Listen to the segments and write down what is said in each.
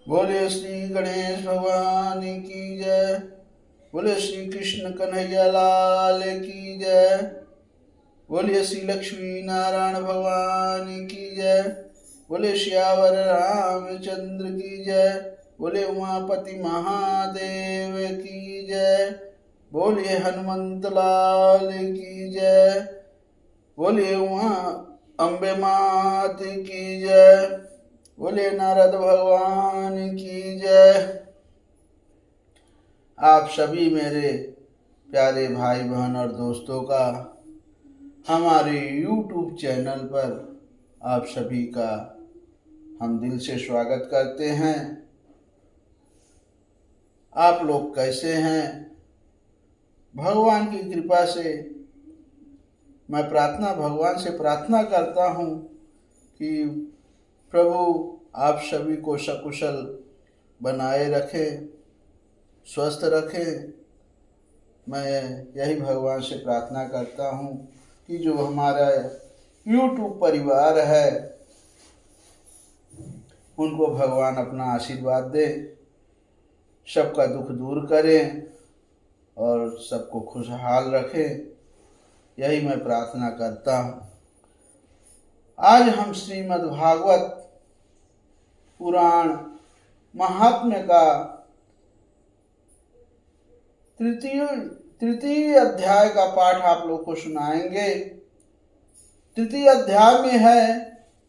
बोले श्री गणेश भगवान की जय। बोले श्री कृष्ण कन्हैया लाल की जय। बोले श्री लक्ष्मी नारायण भगवान की जय। बोले श्यावर रामचंद्र की जय। बोले उमापति महादेव की जय। बोले हनुमंत लाल की जय। बोले उमा अम्बे मात की जय। बोले नारद भगवान की जय। आप सभी मेरे प्यारे भाई बहन और दोस्तों का हमारे YouTube चैनल पर आप सभी का हम दिल से स्वागत करते हैं। आप लोग कैसे हैं? भगवान की कृपा से मैं भगवान से प्रार्थना करता हूँ कि प्रभु आप सभी को सकुशल बनाए रखे, स्वस्थ रखे। मैं यही भगवान से प्रार्थना करता हूँ कि जो हमारा YouTube परिवार है उनको भगवान अपना आशीर्वाद दे, सबका दुख दूर करें और सबको खुशहाल रखें। यही मैं प्रार्थना करता हूँ। आज हम श्रीमद् भागवत पुराण महात्म्य का तृतीय अध्याय का पाठ आप लोग को सुनाएंगे। तृतीय अध्याय में है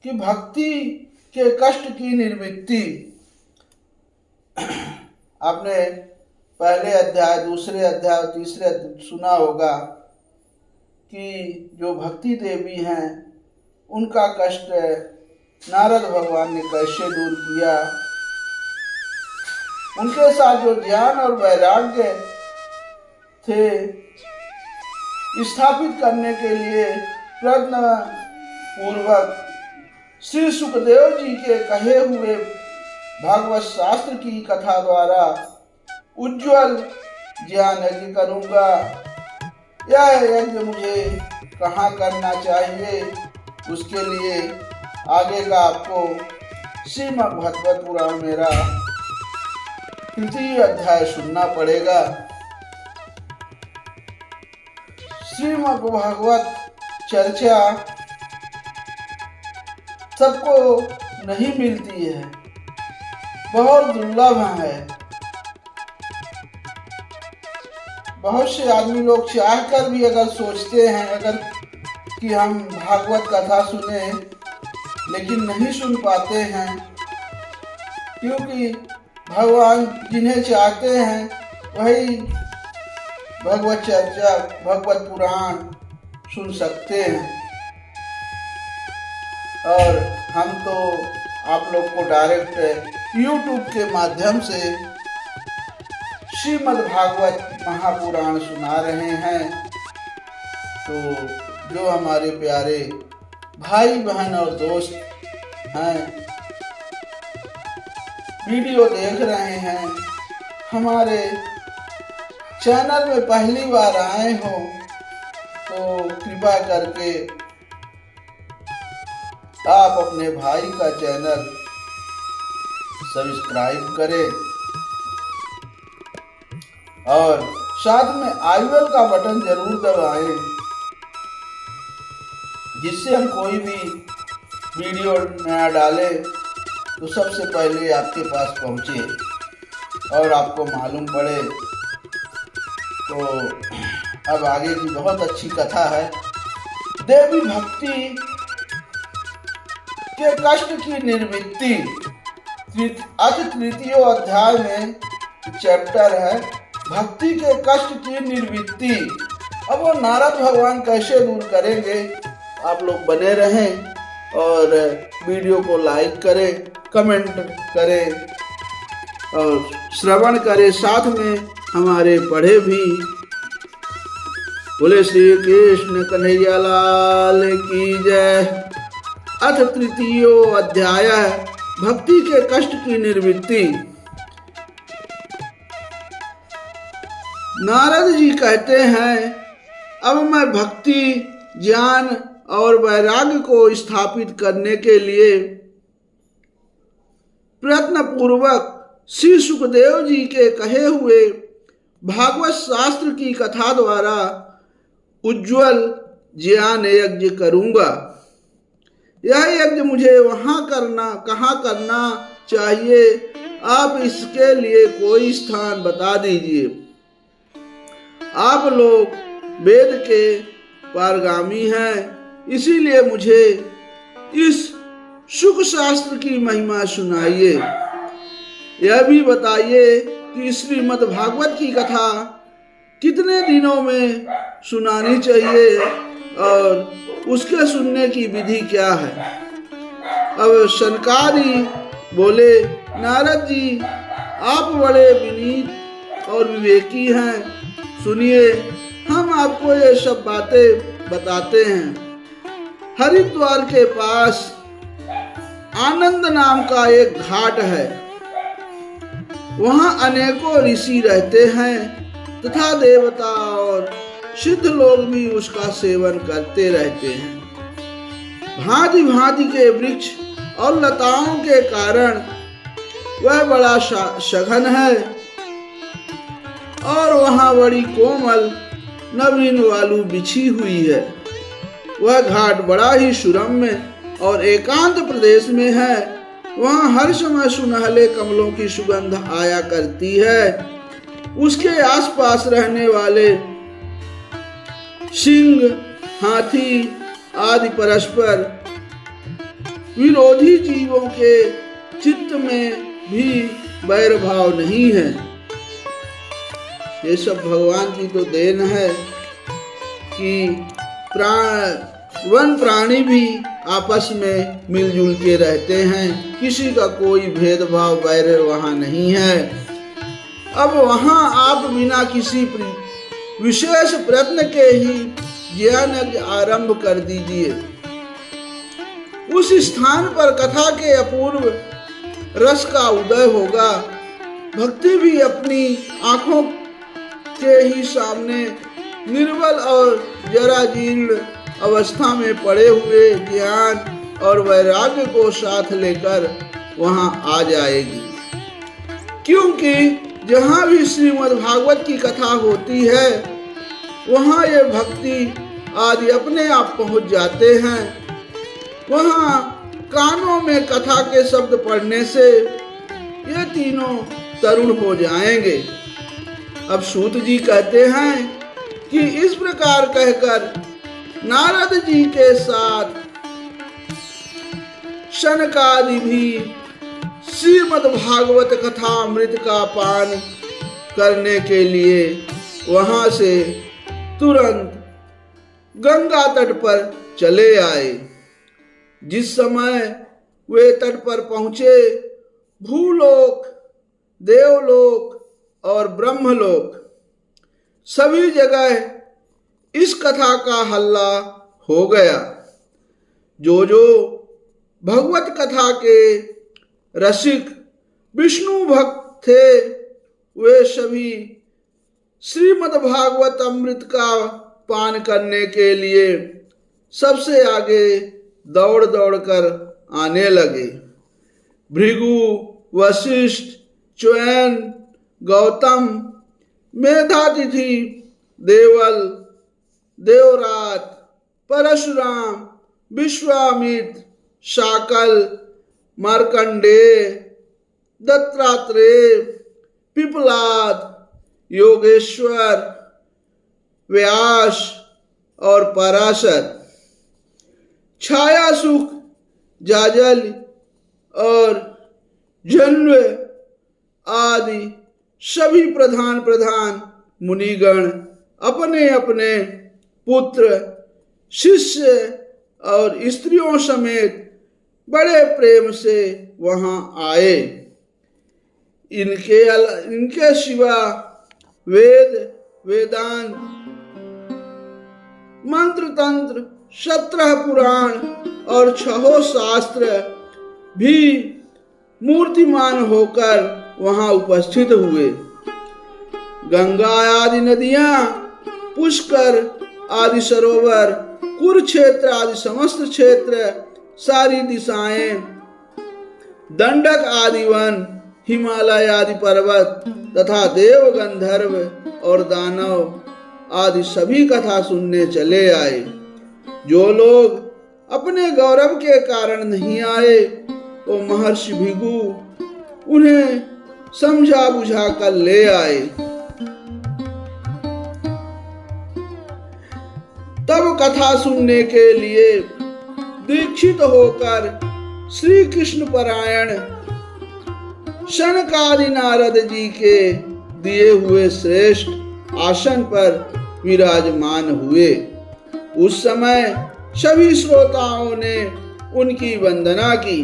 कि भक्ति के कष्ट की निवृत्ति। आपने पहले अध्याय, दूसरे अध्याय, तीसरे सुना होगा कि जो भक्ति देवी हैं उनका कष्ट नारद भगवान ने कैसे दूर किया। उनके साथ जो ज्ञान और वैराग्य थे स्थापित करने के लिए प्रयत्न पूर्वक श्री सुखदेव जी के कहे हुए भागवत शास्त्र की कथा द्वारा उज्जवल ज्ञान यज्ञ करूंगा। यह यज्ञ मुझे कहाँ करना चाहिए, उसके लिए आगे का आपको श्रीमद् भागवत पुराण मेरा तृतीय अध्याय सुनना पड़ेगा। श्रीमद् भागवत चर्चा सबको नहीं मिलती है, बहुत दुर्लभ है। बहुत से आदमी लोग चाह कर भी अगर सोचते हैं अगर कि हम भागवत कथा सुने, लेकिन नहीं सुन पाते हैं, क्योंकि भगवान जिन्हें चाहते हैं वही भगवत चर्चा, भगवत पुराण सुन सकते हैं। और हम तो आप लोग को डायरेक्ट YouTube के माध्यम से श्रीमद् भागवत महापुराण सुना रहे हैं। तो जो हमारे प्यारे भाई बहन और दोस्त हैं, वीडियो देख रहे हैं, हमारे चैनल में पहली बार आए हो तो कृपा करके आप अपने भाई का चैनल सब्सक्राइब करें और साथ में आई बेल का बटन जरूर दबाएं, जिससे हम कोई भी वीडियो नया डालें तो सबसे पहले आपके पास पहुंचे और आपको मालूम पड़े। तो अब आगे की बहुत अच्छी कथा है। देवी भक्ति के कष्ट की निवृत्ति, अथ तृतीय अध्याय में चैप्टर है भक्ति के कष्ट की निवृत्ति। अब वो नारद भगवान कैसे दूर करेंगे, आप लोग बने रहें और वीडियो को लाइक करें, कमेंट करें और श्रवण करें, साथ में हमारे पढ़े भी। बोले श्री कृष्ण कन्हैया लाल की जय। अथ तृतीय अध्याय भक्ति के कष्ट की निवृत्ति। नारद जी कहते हैं, अब मैं भक्ति, ज्ञान और वैराग्य को स्थापित करने के लिए प्रयत्न पूर्वक श्री सुखदेव जी के कहे हुए भागवत शास्त्र की कथा द्वारा उज्जवल ज्ञान यज्ञ करूंगा। यह यज्ञ मुझे कहाँ करना चाहिए, आप इसके लिए कोई स्थान बता दीजिए। आप लोग वेद के पारगामी हैं, इसीलिए मुझे इस सुख शास्त्र की महिमा सुनाइए। यह भी बताइए कि श्रीमद् भागवत की कथा कितने दिनों में सुनानी चाहिए और उसके सुनने की विधि क्या है। अब शनकादि बोले, नारद जी आप बड़े विनीत और विवेकी हैं, सुनिए हम आपको ये सब बातें बताते हैं। हरिद्वार के पास आनंद नाम का एक घाट है, वहाँ अनेकों ऋषि रहते हैं तथा देवता और सिद्ध लोग भी उसका सेवन करते रहते हैं। भांति भांति के वृक्ष और लताओं के कारण वह बड़ा सघन है और वहाँ बड़ी कोमल नवीन वालू बिछी हुई है। वह घाट बड़ा ही सुरम्य और एकांत प्रदेश में है। वहाँ हर समय सुनहले कमलों की सुगंध आया करती है। उसके आसपास रहने वाले सिंह, हाथी आदि परस्पर विरोधी जीवों के चित्त में भी वैर भाव नहीं है। ये सब भगवान की तो देन है कि वन प्राणी भी आपस में मिलजुल के रहते हैं, किसी का कोई भेदभाव वैर वहाँ नहीं है। अब वहाँ आप बिना किसी विशेष प्रयत्न के ही ज्ञान यज्ञ आरंभ कर दीजिए। उस स्थान पर कथा के अपूर्व रस का उदय होगा। भक्ति भी अपनी आंखों के ही सामने निर्बल और जरा जीर्ण अवस्था में पड़े हुए ज्ञान और वैराग्य को साथ लेकर वहां आ जाएगी। क्योंकि जहां भी श्रीमद् भागवत की कथा होती है वहां ये भक्ति आदि अपने आप पहुंच जाते हैं। वहां कानों में कथा के शब्द पढ़ने से ये तीनों तरुण हो जाएंगे। अब सूत जी कहते हैं कि इस प्रकार कहकर नारद जी के साथ शनकादि भी श्रीमद् भागवत कथा अमृत का पान करने के लिए वहां से तुरंत गंगा तट पर चले आए। जिस समय वे तट पर पहुंचे, भूलोक, देवलोक और ब्रह्मलोक सभी जगह इस कथा का हल्ला हो गया। जो भगवत कथा के रसिक विष्णु भक्त थे वे सभी श्रीमद् भागवत अमृत का पान करने के लिए सबसे आगे दौड़ दौड़ कर आने लगे। भृगु, वशिष्ठ, च्वयन, गौतम, मेधातिथि, देवल, देवरात, परशुराम, विश्वामित्र, शाकल, मार्कंडेय, दत्तात्रेय, पिपलाद, योगेश्वर, व्यास और पराशर, छायासुख, जाजल और जन्व आदि सभी प्रधान मुनिगण अपने अपने पुत्र, शिष्य और स्त्रियों समेत बड़े प्रेम से वहां आए। इनके सिवा वेद, वेदांत, मंत्र तंत्र, 17 पुराण और 6 शास्त्र भी मूर्तिमान होकर वहां उपस्थित हुए। गंगा आदि नदियां, पुष्कर आदि सरोवर, कुरुक्षेत्र आदि समस्त क्षेत्र, सारी दिशाएं दंडक आदि वन, हिमालय आदि पर्वत तथा देव, गंधर्व और दानव आदि सभी कथा सुनने चले आए। जो लोग अपने गौरव के कारण नहीं आए, वो महर्षि भृगु उन्हें समझा बुझा कर ले आए। तब कथा सुनने के लिए दीक्षित होकर श्री कृष्ण परायण शनकादि नारद जी के दिए हुए श्रेष्ठ आसन पर विराजमान हुए। उस समय सभी श्रोताओं ने उनकी वंदना की।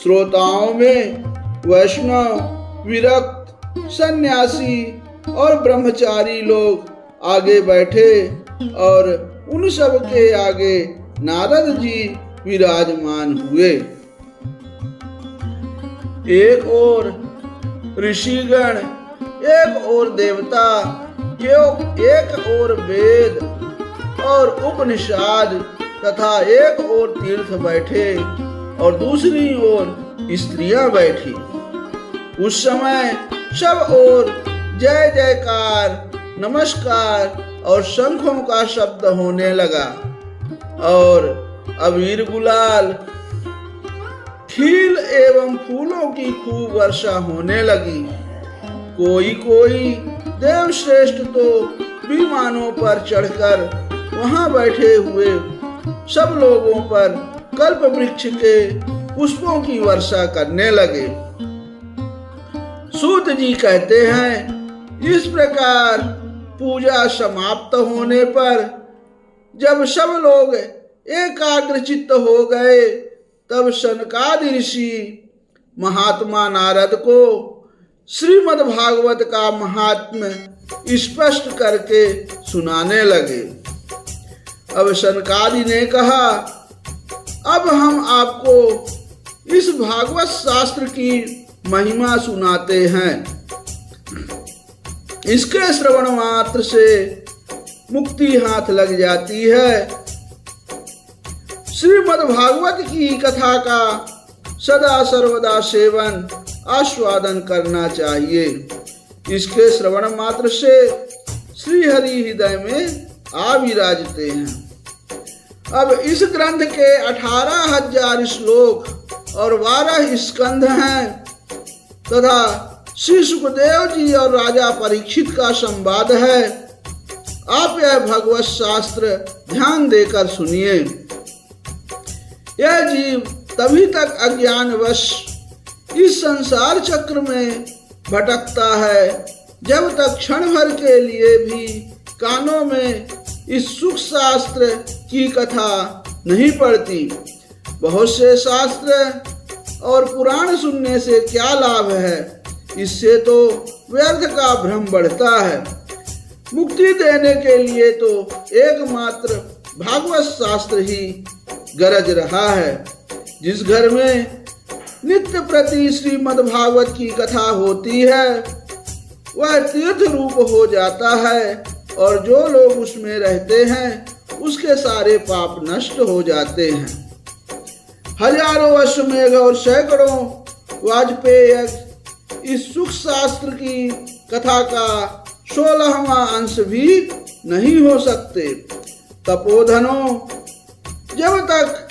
श्रोताओं में वैष्णव, विरक्त, सन्यासी और ब्रह्मचारी लोग आगे बैठे और उन सब के आगे नारद जी विराजमान हुए। एक ओर ऋषिगण, एक ओर देवता, एक ओर वेद और उपनिषद तथा एक ओर तीर्थ बैठे और दूसरी ओर स्त्रियां बैठी। उस समय सब ओर जय जयकार, नमस्कार और शंखों का शब्द होने लगा और अबीर, गुलाल, खील एवं फूलों की खूब वर्षा होने लगी। कोई कोई देवश्रेष्ठ तो विमानों पर चढ़कर वहां बैठे हुए सब लोगों पर कल्प वृक्ष के पुष्पों की वर्षा करने लगे। सूत जी कहते हैं, इस प्रकार पूजा समाप्त होने पर जब सब लोग एकाग्रचित्त हो गए, तब सनकादि ऋषि महात्मा नारद को श्रीमद् भागवत का महात्म्य स्पष्ट करके सुनाने लगे। अब सनकादि ने कहा, अब हम आपको इस भागवत शास्त्र की महिमा सुनाते हैं। इसके श्रवण मात्र से मुक्ति हाथ लग जाती है। श्रीमद् भागवत की कथा का सदा सर्वदा सेवन, आस्वादन करना चाहिए। इसके श्रवण मात्र से श्री हरि हृदय में आ विराजते हैं। अब इस ग्रंथ के 18,000 श्लोक और 12 स्कंध हैं तथा श्री सुखदेव जी और राजा परीक्षित का संवाद है। आप यह भगवत शास्त्र ध्यान देकर सुनिए। यह जीव तभी तक अज्ञानवश इस संसार चक्र में भटकता है जब तक क्षण भर के लिए भी कानों में इस सुख शास्त्र की कथा नहीं पड़ती। बहुत से शास्त्र और पुराण सुनने से क्या लाभ है, इससे तो व्यर्थ का भ्रम बढ़ता है। मुक्ति देने के लिए तो एकमात्र भागवत शास्त्र ही गरज रहा है। जिस घर में नित्य प्रति श्रीमद् भागवत की कथा होती है, वह तीर्थ रूप हो जाता है और जो लोग उसमें रहते हैं उसके सारे पाप नष्ट हो जाते हैं। हजारों अश्वमेघ और सैकड़ों वाजपेय इस सुख शास्त्र की कथा का 16वां अंश भी नहीं हो सकते। तपोधनों, जब तक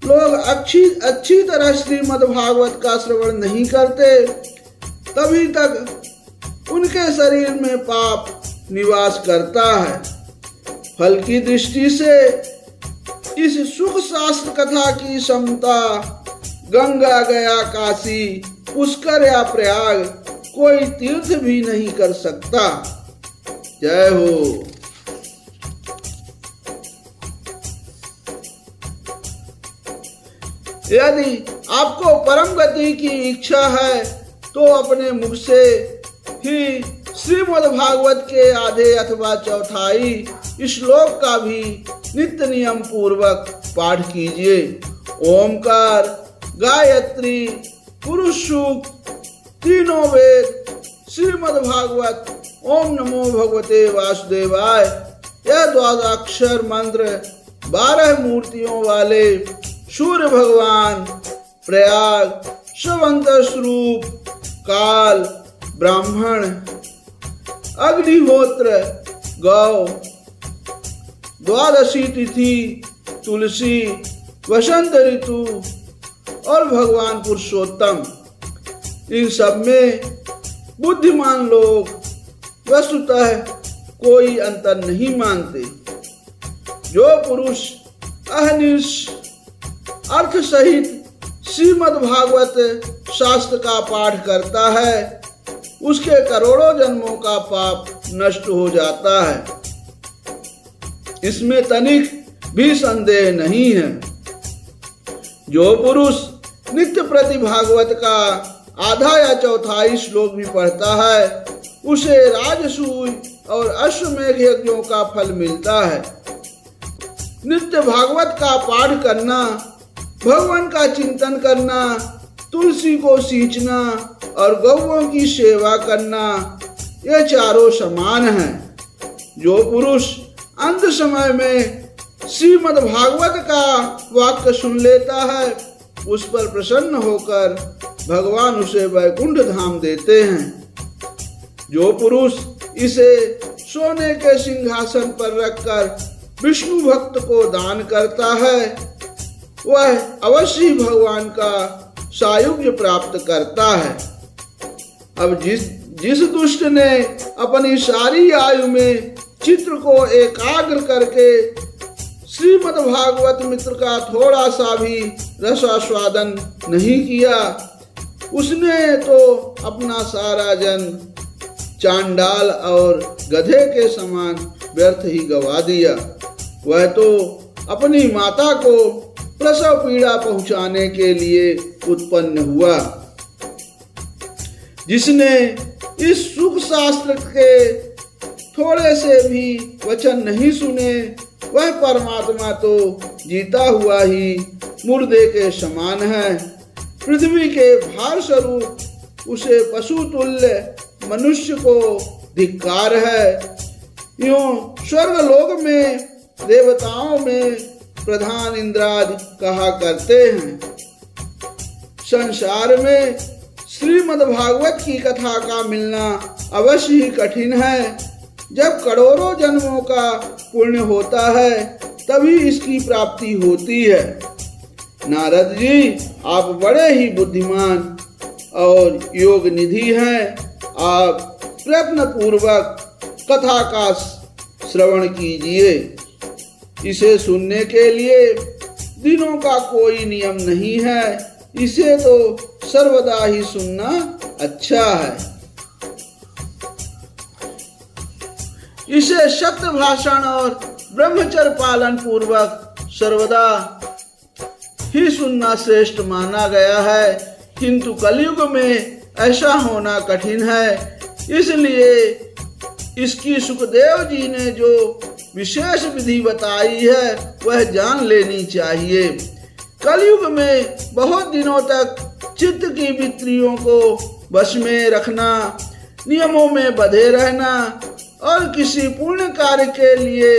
लोग अच्छी तरह श्रीमद् भागवत का श्रवण नहीं करते, तभी तक उनके शरीर में पाप निवास करता है। फल की दृष्टि से इस सुख शास्त्र कथा की समता गंगा गया काशी, पुष्कर या प्रयाग कोई तीर्थ भी नहीं कर सकता। जय हो। यदि आपको परम गति की इच्छा है तो अपने मुख से ही श्रीमद् भागवत के आधे अथवा चौथाई श्लोक का भी नित्य नियम पूर्वक पाठ कीजिए। ओमकार, गायत्री, पुरुष सूक्त, तीनों वेद, श्रीमद् भागवत, ओम नमो भगवते वासुदेवाय, यह द्वादशाक्षर मंत्र 12 मूर्तियों वाले सूर्य भगवान प्रयाग, स्वंत स्वरूप, काल, ब्राह्मण, अग्निहोत्र, गौ, द्वादशी तिथि, तुलसी, वसंत ऋतु और भगवान पुरुषोत्तम, इन सब में बुद्धिमान लोग वस्तुतः कोई अंतर नहीं मानते। जो पुरुष अहनिश अर्थ सहित श्रीमद् भागवत शास्त्र का पाठ करता है, उसके करोड़ों जन्मों का पाप नष्ट हो जाता है, इसमें तनिक भी संदेह नहीं है। जो पुरुष नित्य प्रति भागवत का आधा या चौथाई श्लोक भी पढ़ता है, उसे राजसूय और अश्वमेध यज्ञों का फल मिलता है। नित्य भागवत का पाठ करना, भगवान का चिंतन करना, तुलसी को सींचना और गौओं की सेवा करना, ये चारों समान हैं। जो पुरुष अंत समय में श्रीमद् भागवत का वाक्य सुन लेता है, उस पर प्रसन्न होकर भगवान उसे वैकुंठ धाम देते हैं। जो पुरुष इसे सोने के सिंहासन पर रखकर विष्णु भक्त को दान करता है, वह अवश्य ही भगवान का सायुज्य प्राप्त करता है। अब जिस दुष्ट ने अपनी सारी आयु में चित्र को एकाग्र करके श्रीमद् भागवत मित्र का थोड़ा सा भी रसास्वादन नहीं किया, उसने तो अपना सारा जन्म चांडाल और गधे के समान व्यर्थ ही गवा दिया। वह तो अपनी माता को प्रसव पीड़ा पहुंचाने के लिए उत्पन्न हुआ। जिसने इस सुख शास्त्र के थोड़े से भी वचन नहीं सुने, वह परमात्मा तो जीता हुआ ही मुर्दे के समान है। पृथ्वी के भार स्वरूप उसे पशु तुल्य मनुष्य को धिक्कार है। यूं स्वर्गलोक में देवताओं में प्रधान इंद्रादि कहा करते हैं। संसार में श्रीमद् भागवत की कथा का मिलना अवश्य ही कठिन है। जब करोड़ों जन्मों का पुण्य होता है, तभी इसकी प्राप्ति होती है। नारद जी, आप बड़े ही बुद्धिमान और योग निधि हैं। आप प्रयत्न पूर्वक कथा का श्रवण कीजिए। इसे सुनने के लिए दिनों का कोई नियम नहीं है, इसे तो सर्वदा ही सुनना अच्छा है। इसे सत्य भाषण और ब्रह्मचर्य पालन पूर्वक सर्वदा ही सुनना श्रेष्ठ माना गया है, किंतु कलयुग में ऐसा होना कठिन है। इसलिए इसकी सुखदेव जी ने जो विशेष विधि बताई है, वह जान लेनी चाहिए। कलयुग में बहुत दिनों तक चित्त की वृत्तियों को वश में रखना, नियमों में बंधे रहना और किसी पुण्य कार्य के लिए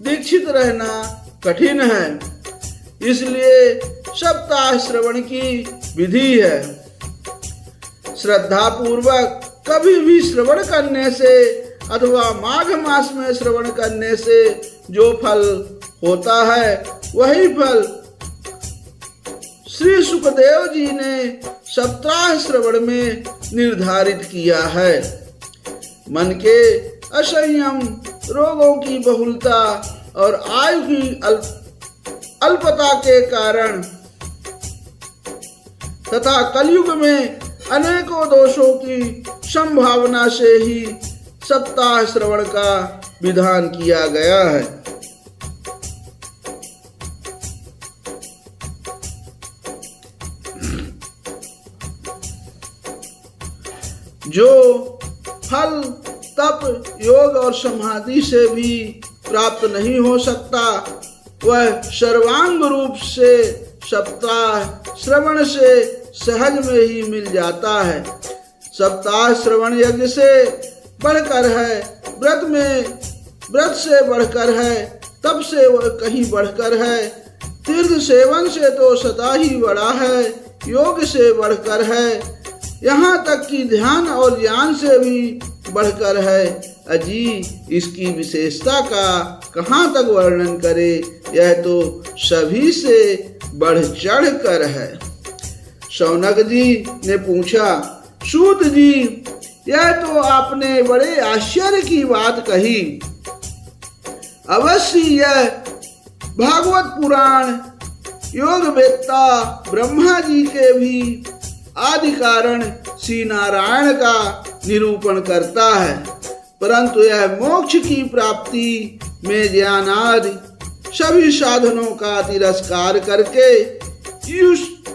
दीक्षित रहना कठिन है। इसलिए सप्ताह श्रवण की विधि है। श्रद्धा पूर्वक कभी भी श्रवण करने से अथवा माघ मास में श्रवण करने से जो फल होता है, वही फल श्री सुखदेव जी ने सप्ताह श्रवण में निर्धारित किया है। मन के असंयम, रोगों की बहुलता और आयु की अल्पता के कारण तथा कलयुग में अनेकों दोषों की संभावना से ही सप्ताह श्रवण का विधान किया गया है। जो फल तप, योग और समाधि से भी प्राप्त नहीं हो सकता, वह सर्वांग रूप से सप्ताह श्रवण से सहज में ही मिल जाता है। सप्ताह श्रवण यज्ञ से बढ़कर है, व्रत से बढ़कर है, तप से वह कहीं बढ़कर है, तीर्थ सेवन से तो सदा ही बड़ा है। योग से बढ़कर है, यहाँ तक कि ध्यान और ज्ञान से भी बढ़कर है। अजी इसकी विशेषता का कहाँ तक वर्णन करे, यह तो सभी से बढ़ चढ़ कर है। शौनक जी ने पूछा, सूत जी यह तो आपने बड़े आश्चर्य की बात कही। अवश्य यह भागवत पुराण योग वेत्ता ब्रह्मा जी के भी आदि कारण श्री नारायण का निरूपण करता है, परंतु यह मोक्ष की प्राप्ति में ज्ञान आदि सभी साधनों का तिरस्कार करके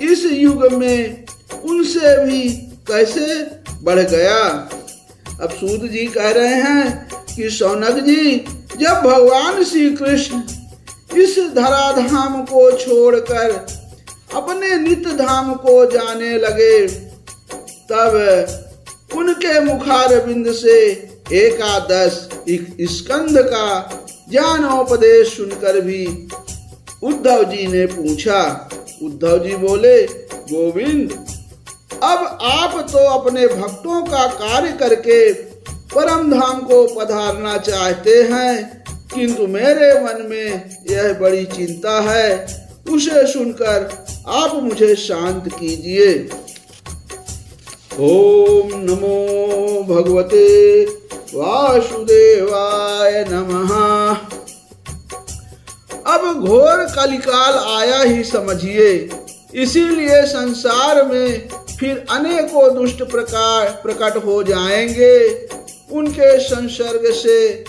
इस युग में उनसे भी कैसे बढ़ गया। अब सूत जी कह रहे हैं कि शौनक जी, जब भगवान श्री कृष्ण इस धराधाम को छोड़कर अपने नित्य धाम को जाने लगे, तब उनके मुखारविंद से एकादश स्कंद का ज्ञानोपदेश सुनकर भी उद्धव जी ने पूछा। उद्धव जी बोले, गोविंद अब आप तो अपने भक्तों का कार्य करके परम धाम को पधारना चाहते हैं, किंतु मेरे मन में यह बड़ी चिंता है, उसे सुनकर आप मुझे शांत कीजिए। ओम नमो भगवते वासुदेवाय नमः। अब घोर कलिकाल आया ही समझिए, इसीलिए संसार में फिर अनेकों दुष्ट प्रकट हो जाएंगे। उनके संसर्ग से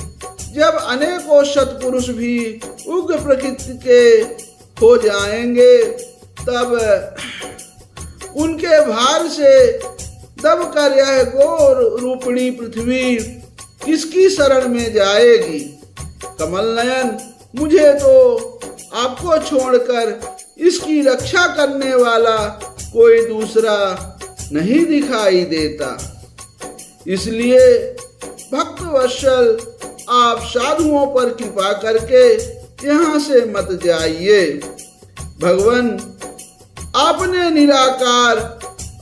जब अनेकों सत्पुरुष भी उग्र प्रकृति के हो जाएंगे, तब उनके भार से दबकर यह घोर रूपिणी पृथ्वी किसकी शरण में जाएगी। कमल नयन, मुझे तो आपको छोड़कर इसकी रक्षा करने वाला कोई दूसरा नहीं दिखाई देता, इसलिए भक्त वत्सल आप साधुओं पर कृपा करके यहाँ से मत जाइए। भगवान आपने निराकार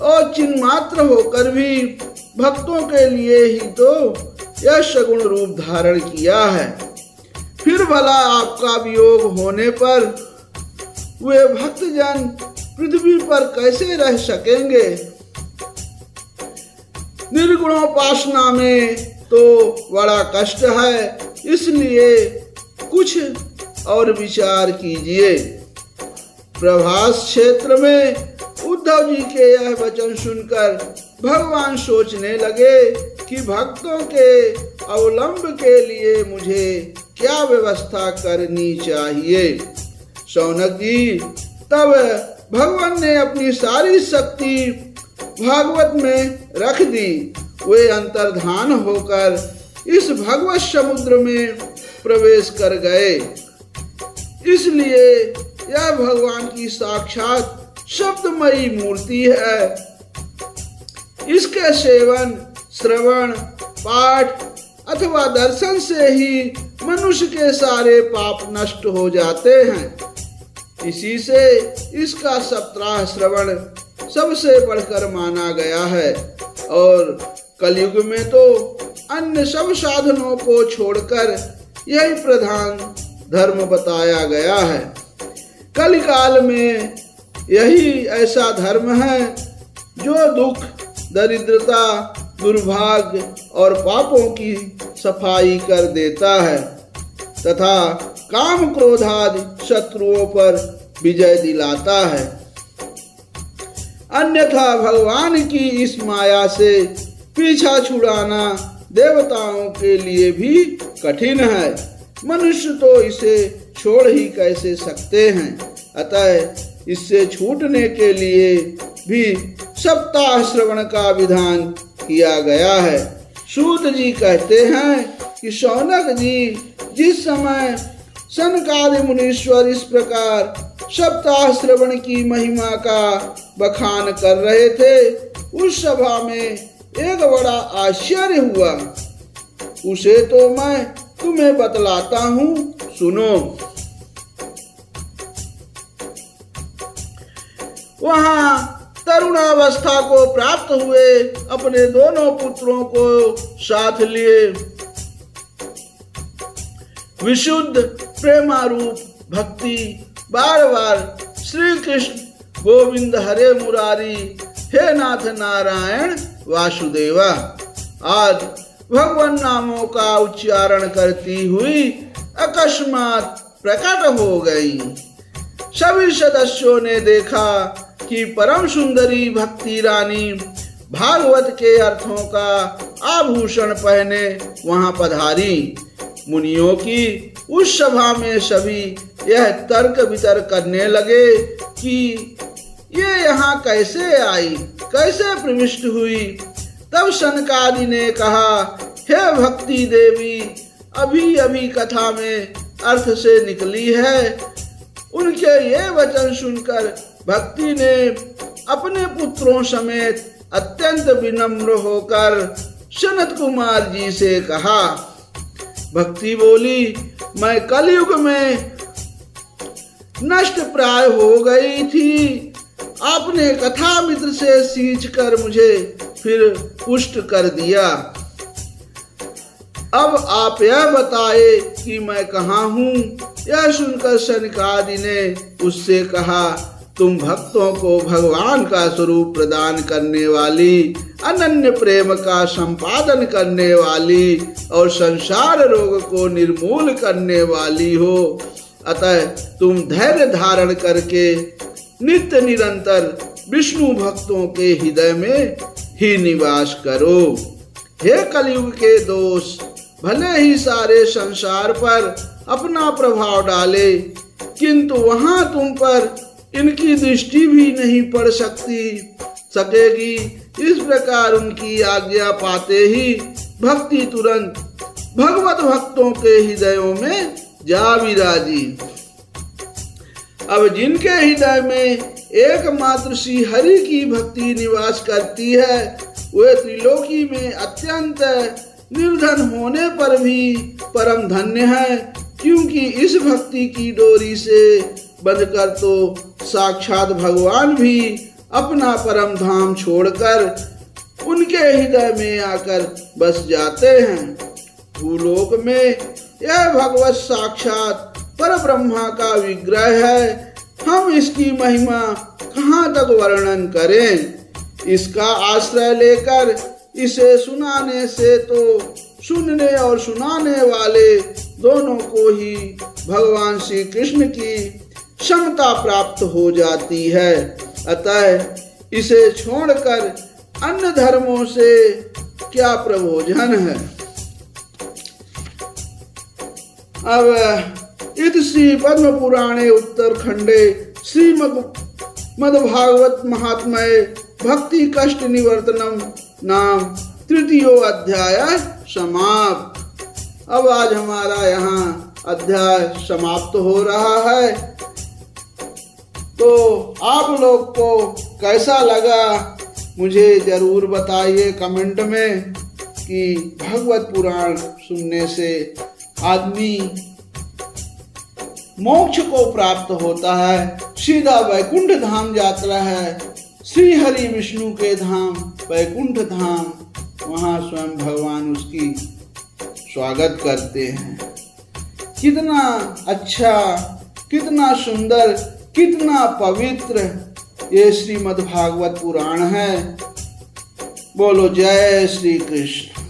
और चिन्मात्र होकर भी भक्तों के लिए ही तो यह सगुण रूप धारण किया है, फिर भला आपका वियोग होने पर वे भक्तजन पृथ्वी पर कैसे रह सकेंगे। निर्गुणोपासना में तो बड़ा कष्ट है, इसलिए कुछ और विचार कीजिए। प्रभास क्षेत्र में उद्धव जी के यह वचन सुनकर भगवान सोचने लगे कि भक्तों के अवलंब के लिए मुझे क्या व्यवस्था करनी चाहिए। शौनक जी, तब भगवान ने अपनी सारी शक्ति भागवत में रख दी। वे अंतर्धान होकर इस भगवत समुद्र में प्रवेश कर गए। इसलिए यह भगवान की साक्षात शब्दमयी मूर्ति है। इसके सेवन, श्रवण, पाठ अथवा दर्शन से ही मनुष्य के सारे पाप नष्ट हो जाते हैं। इसी से इसका सप्ताह श्रवण सबसे बढ़कर माना गया है, और कलयुग में तो अन्य सब साधनों को छोड़कर यही प्रधान धर्म बताया गया है। कलिकाल में यही ऐसा धर्म है जो दुख, दरिद्रता, दुर्भाग्य और पापों की सफाई कर देता है तथा काम क्रोधादि शत्रुओं पर विजय दिलाता है। अन्यथा भगवान की इस माया से पीछा छुड़ाना देवताओं के लिए भी कठिन है। मनुष्य तो इसे छोड़ ही कैसे सकते हैं। अतः इससे छूटने के लिए भी सप्ताह श्रवण का विधान किया गया है। सूत जी कहते हैं कि शौनक जी जिस समय सनकादि मुनीश्वर इस प्रकार सप्ताह श्रवण की महिमा का बखान कर रहे थे, उस सभा में एक बड़ा आश्चर्य हुआ। उसे तो मैं तुम्हें बतलाता हूँ, सुनो। वहाँ तरुणावस्था को प्राप्त हुए अपने दोनों पुत्रों को साथ लिए विशुद्ध प्रेमारूप भक्ति बार बार श्री कृष्ण गोविंद हरे मुरारी, हे नाथ नारायण वासुदेवा आदि भगवान नामों का उच्चारण करती हुई अकस्मात प्रकट हो गई। सभी सदस्यों ने देखा कि परम सुंदरी भक्ति रानी भागवत के अर्थों का आभूषण पहने वहां पधारी। मुनियों की उस सभा में सभी यह तर्क वितर्क करने लगे कि ये यहाँ कैसे आई, कैसे प्रविष्ट हुई। तब सनकादि ने कहा, हे भक्ति देवी, अभी अभी कथा में अर्थ से निकली है। उनके ये वचन सुनकर भक्ति ने अपने पुत्रों समेत अत्यंत विनम्र होकर सनत कुमार जी से कहा। भक्ति बोली, मैं कलयुग में नष्ट प्राय हो गई थी। आपने कथा मित्र से सींच कर मुझे फिर पुष्ट कर दिया। अब आप यह बताए कि मैं कहाँ हूँ। यह सुनकर सनकादि ने उससे कहा, तुम भक्तों को भगवान का स्वरूप प्रदान करने वाली, अनन्य प्रेम का संपादन करने वाली और संसार रोग को निर्मूल करने वाली हो। अतः तुम धैर्य धारण करके नित्य निरंतर विष्णु भक्तों के हृदय में ही निवास करो। हे कलयुग के दोष, भले ही सारे संसार पर अपना प्रभाव डाले, किंतु वहां तुम पर इनकी दृष्टि भी नहीं पड़ सकेगी। इस प्रकार उनकी आज्ञा पाते ही भक्ति तुरंत भगवत भक्तों के हृदयों में जा विराजी। अब जिनके हृदय में एकमात्र श्री हरि की भक्ति निवास करती है, वे त्रिलोकी में अत्यंत निर्धन होने पर भी परम धन्य है, क्योंकि इस भक्ति की डोरी से बंधकर तो साक्षात भगवान भी अपना परम धाम छोड़कर उनके हृदय में आकर बस जाते हैं। भूलोक में यह भगवत साक्षात पर ब्रह्मा का विग्रह है। हम इसकी महिमा कहाँ तक वर्णन करें। इसका आश्रय लेकर इसे सुनाने से तो सुनने और सुनाने वाले दोनों को ही भगवान श्री कृष्ण की क्षमता प्राप्त हो जाती है। अतः इसे छोड़कर अन्य धर्मों से क्या प्रयोजन है। अब इति श्री पद्म पुराणे उत्तरखंडे श्रीमद्भागवत महात्म्ये भक्ति कष्ट निवर्तनम नाम तृतीयो अध्याय समाप्त। अब आज हमारा यहाँ अध्याय समाप्त हो रहा है। तो आप लोग को कैसा लगा मुझे जरूर बताइए कमेंट में कि भागवत पुराण सुनने से आदमी मोक्ष को प्राप्त होता है, सीधा वैकुंठ धाम यात्रा है। श्री हरि विष्णु के धाम वैकुंठ धाम, वहाँ स्वयं भगवान उसकी स्वागत करते हैं। कितना अच्छा, कितना सुंदर, कितना पवित्र ये श्रीमद् भागवत पुराण है। बोलो जय श्री कृष्ण।